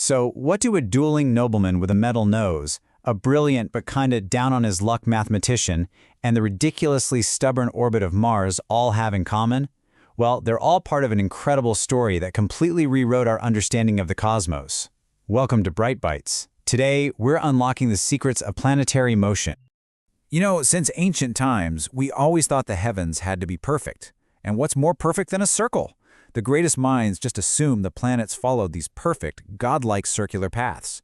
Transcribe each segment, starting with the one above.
So, what do a dueling nobleman with a metal nose, a brilliant but kinda down-on-his-luck mathematician, and the ridiculously stubborn orbit of Mars all have in common? Well, they're all part of an incredible story that completely rewrote our understanding of the cosmos. Welcome to Bytes. Today, we're unlocking the secrets of planetary motion. Since ancient times, we always thought the heavens had to be perfect. And what's more perfect than a circle? The greatest minds just assumed the planets followed these perfect, godlike circular paths.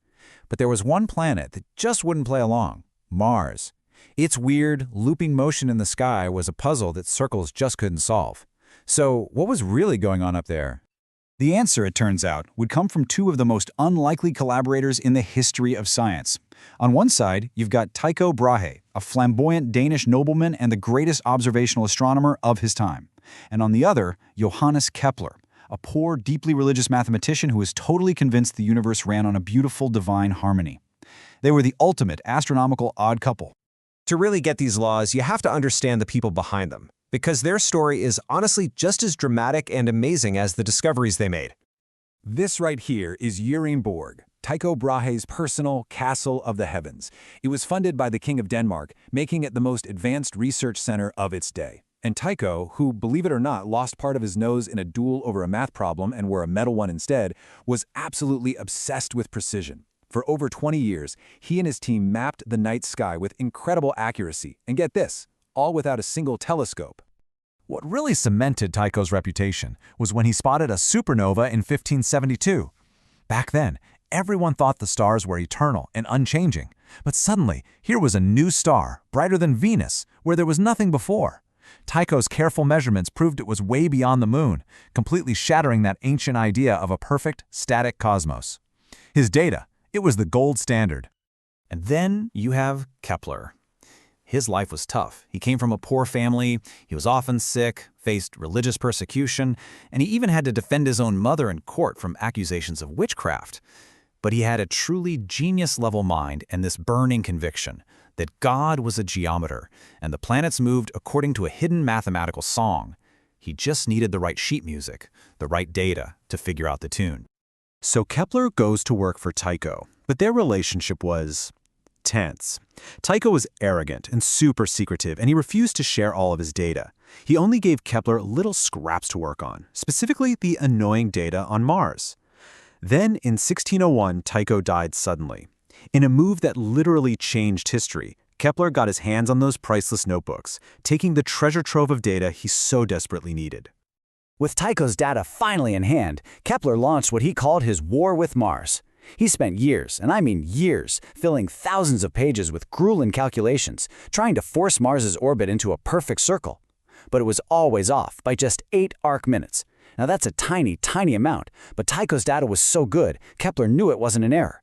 But there was one planet that just wouldn't play along: Mars. Its weird, looping motion in the sky was a puzzle that circles just couldn't solve. So, what was really going on up there? The answer, it turns out, would come from two of the most unlikely collaborators in the history of science. On one side, you've got Tycho Brahe, a flamboyant Danish nobleman and the greatest observational astronomer of his time. And on the other, Johannes Kepler, a poor, deeply religious mathematician who was totally convinced the universe ran on a beautiful divine harmony. They were the ultimate astronomical odd couple. To really get these laws, you have to understand the people behind them, because their story is honestly just as dramatic and amazing as the discoveries they made. This right here is Urienborg, Tycho Brahe's personal castle of the heavens. It was funded by the King of Denmark, making it the most advanced research center of its day. And Tycho, who, believe it or not, lost part of his nose in a duel over a math problem and wore a metal one instead, was absolutely obsessed with precision. For over 20 years, he and his team mapped the night sky with incredible accuracy. And get this, all without a single telescope. What really cemented Tycho's reputation was when he spotted a supernova in 1572. Back then, everyone thought the stars were eternal and unchanging. But suddenly, here was a new star, brighter than Venus, where there was nothing before. Tycho's careful measurements proved it was way beyond the moon, completely shattering that ancient idea of a perfect, static cosmos. His data, it was the gold standard. And then you have Kepler. His life was tough. He came from a poor family, he was often sick, faced religious persecution, and he even had to defend his own mother in court from accusations of witchcraft. But he had a truly genius-level mind and this burning conviction that God was a geometer, and the planets moved according to a hidden mathematical song. He just needed the right sheet music, the right data, to figure out the tune. So Kepler goes to work for Tycho, but their relationship was tense. Tycho was arrogant and super secretive, and he refused to share all of his data. He only gave Kepler little scraps to work on, specifically the annoying data on Mars. Then, in 1601, Tycho died suddenly. In a move that literally changed history, Kepler got his hands on those priceless notebooks, taking the treasure trove of data he so desperately needed. With Tycho's data finally in hand, Kepler launched what he called his war with Mars. He spent years, and I mean years, filling thousands of pages with grueling calculations, trying to force Mars's orbit into a perfect circle. But it was always off by just 8 arc minutes. Now that's a tiny, tiny amount, but Tycho's data was so good, Kepler knew it wasn't an error.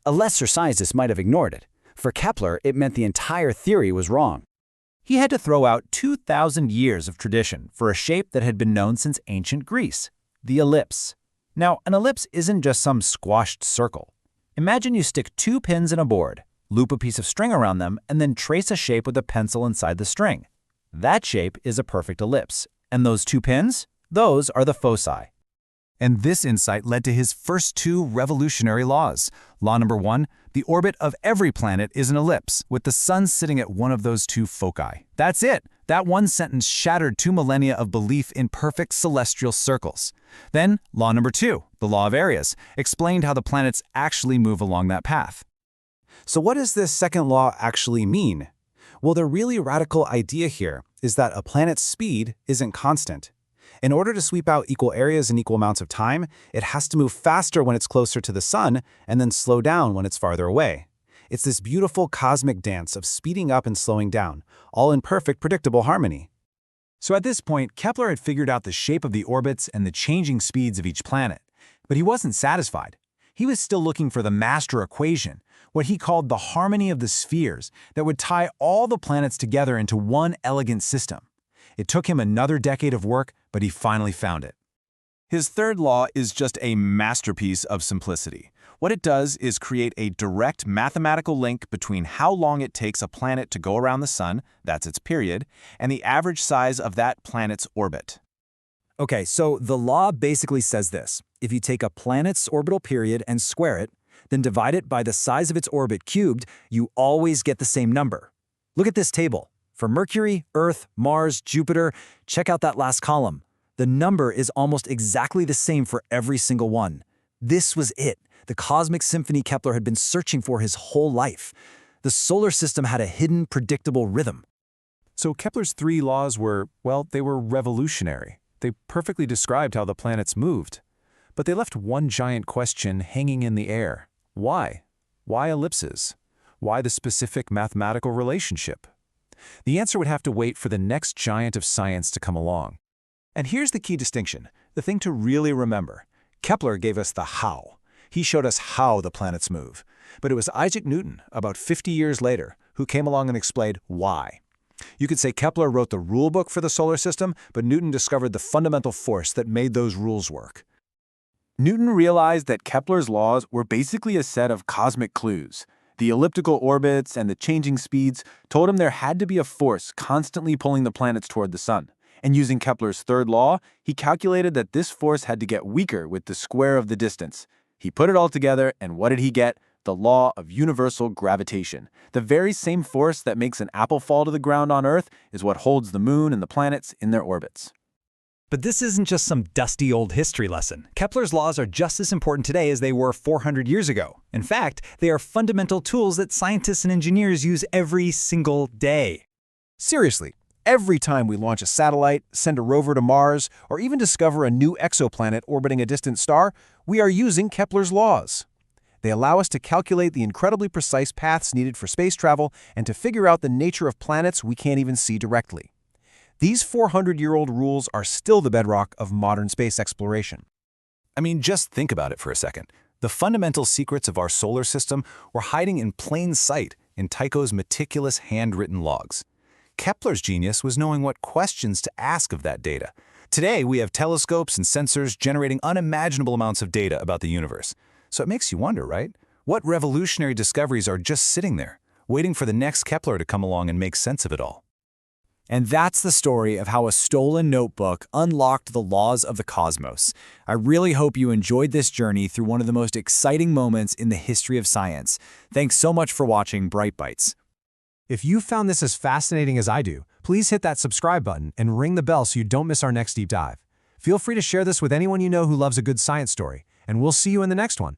A lesser scientist might have ignored it. For Kepler, it meant the entire theory was wrong. He had to throw out 2,000 years of tradition for a shape that had been known since ancient Greece: the ellipse. Now, an ellipse isn't just some squashed circle. Imagine you stick 2 pins in a board, loop a piece of string around them, and then trace a shape with a pencil inside the string. That shape is a perfect ellipse. And those 2 pins? Those are the foci. And this insight led to his first 2 revolutionary laws. Law number 1, the orbit of every planet is an ellipse, with the sun sitting at one of those 2 foci. That's it! That one sentence shattered 2 millennia of belief in perfect celestial circles. Then, law number 2, the law of areas, explained how the planets actually move along that path. So what does this second law actually mean? Well, the really radical idea here is that a planet's speed isn't constant. In order to sweep out equal areas in equal amounts of time, it has to move faster when it's closer to the sun and then slow down when it's farther away. It's this beautiful cosmic dance of speeding up and slowing down, all in perfect, predictable harmony. So at this point, Kepler had figured out the shape of the orbits and the changing speeds of each planet. But he wasn't satisfied. He was still looking for the master equation, what he called the harmony of the spheres, that would tie all the planets together into one elegant system. It took him another decade of work, but he finally found it. His third law is just a masterpiece of simplicity. What it does is create a direct mathematical link between how long it takes a planet to go around the sun, that's its period, and the average size of that planet's orbit. Okay, so the law basically says this. If you take a planet's orbital period and square it, then divide it by the size of its orbit cubed, you always get the same number. Look at this table. For Mercury, Earth, Mars, Jupiter, check out that last column. The number is almost exactly the same for every single one. This was it, the cosmic symphony Kepler had been searching for his whole life. The solar system had a hidden, predictable rhythm. So Kepler's 3 laws were, well, they were revolutionary. They perfectly described how the planets moved. But they left one giant question hanging in the air. Why? Why ellipses? Why the specific mathematical relationship? The answer would have to wait for the next giant of science to come along. And here's the key distinction, the thing to really remember. Kepler gave us the how. He showed us how the planets move. But it was Isaac Newton, about 50 years later, who came along and explained why. You could say Kepler wrote the rule book for the solar system, but Newton discovered the fundamental force that made those rules work. Newton realized that Kepler's laws were basically a set of cosmic clues. The elliptical orbits and the changing speeds told him there had to be a force constantly pulling the planets toward the sun. And using Kepler's third law, he calculated that this force had to get weaker with the square of the distance. He put it all together, and what did he get? The law of universal gravitation. The very same force that makes an apple fall to the ground on Earth is what holds the moon and the planets in their orbits. But this isn't just some dusty old history lesson. Kepler's laws are just as important today as they were 400 years ago. In fact, they are fundamental tools that scientists and engineers use every single day. Seriously, every time we launch a satellite, send a rover to Mars, or even discover a new exoplanet orbiting a distant star, we are using Kepler's laws. They allow us to calculate the incredibly precise paths needed for space travel and to figure out the nature of planets we can't even see directly. These 400-year-old rules are still the bedrock of modern space exploration. I mean, just think about it for a second. The fundamental secrets of our solar system were hiding in plain sight in Tycho's meticulous handwritten logs. Kepler's genius was knowing what questions to ask of that data. Today, we have telescopes and sensors generating unimaginable amounts of data about the universe. So it makes you wonder, right? What revolutionary discoveries are just sitting there, waiting for the next Kepler to come along and make sense of it all? And that's the story of how a stolen notebook unlocked the laws of the cosmos. I really hope you enjoyed this journey through one of the most exciting moments in the history of science. Thanks so much for watching Bright Bytes. If you found this as fascinating as I do, please hit that subscribe button and ring the bell so you don't miss our next deep dive. Feel free to share this with anyone you know who loves a good science story, and we'll see you in the next one.